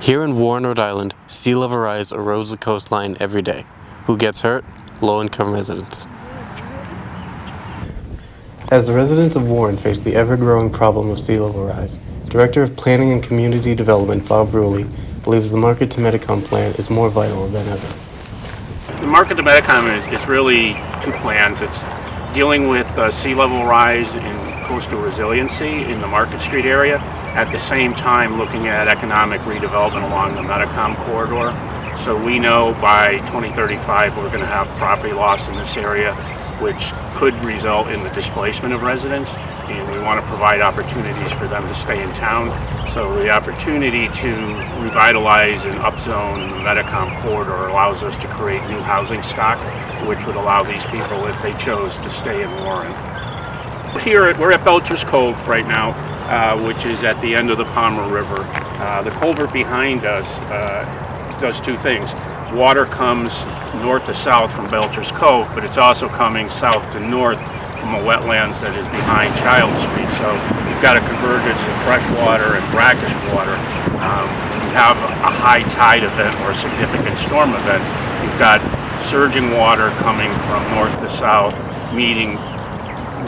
Here in Warren, Rhode Island, sea level rise erodes the coastline every day. Who gets hurt? Low-income residents. As the residents of Warren face the ever-growing problem of sea level rise, Director of Planning and Community Development Bob Bruley believes the Market to Medicom plan is more vital than ever. The Market to Medicom is really two plans. It's dealing with sea level rise and coastal resiliency in the Market Street area, at the same time looking at economic redevelopment along the Medicom corridor. So we know by 2035 we're going to have property loss in this area, which could result in the displacement of residents, and we want to provide opportunities for them to stay in town. So the opportunity to revitalize and upzone the Medicom corridor allows us to create new housing stock, which would allow these people, if they chose, to stay in Warren. We're at Belcher's Cove right now, which is at the end of the Palmer River. The culvert behind us does two things. Water comes north to south from Belcher's Cove, but it's also coming south to north from a wetlands that is behind Child Street. So you've got a convergence of fresh water and brackish water. When you have a high tide event or a significant storm event, you've got surging water coming from north to south, meeting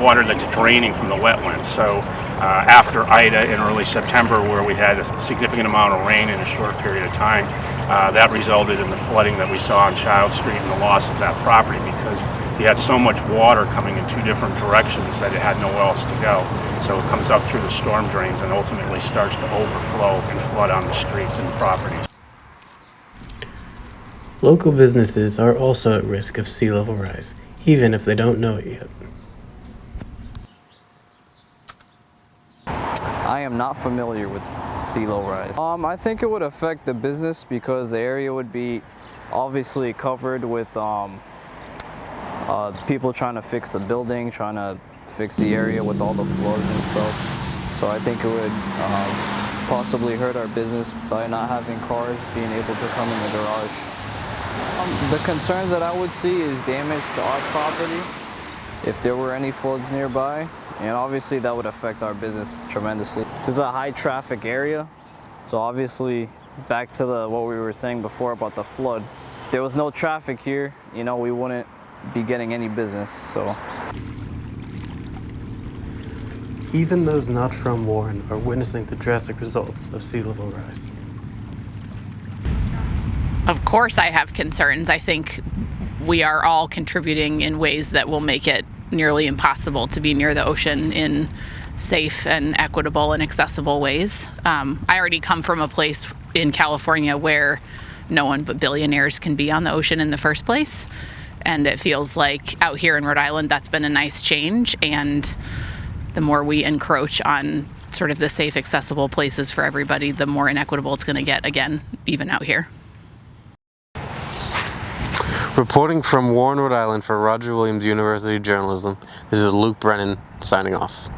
water that's draining from the wetlands. So after Ida in early September, where we had a significant amount of rain in a short period of time, that resulted in the flooding that we saw on Child Street and the loss of that property, because you had so much water coming in two different directions that it had nowhere else to go. So it comes up through the storm drains and ultimately starts to overflow and flood on the street and the properties. Local businesses are also at risk of sea level rise, even if they don't know it yet. I am not familiar with sea level rise. I think it would affect the business because the area would be obviously covered with people trying to fix the building, trying to fix the area with all the floods and stuff. So I think it would possibly hurt our business by not having cars being able to come in the garage. The concerns that I would see is damage to our property if there were any floods nearby. And obviously that would affect our business tremendously. This is a high traffic area, so obviously back to what we were saying before about the flood. If there was no traffic here, we wouldn't be getting any business. So Even those not from Warren are witnessing the drastic results of sea level rise. Of course I have concerns. I think we are all contributing in ways that will make it nearly impossible to be near the ocean in safe and equitable and accessible ways. I already come from a place in California where no one but billionaires can be on the ocean in the first place. And it feels like out here in Rhode Island, that's been a nice change. And the more we encroach on sort of the safe, accessible places for everybody, the more inequitable it's going to get, again, even out here. Reporting from Warren, Rhode Island for Roger Williams University of Journalism, this is Luke Brennan signing off.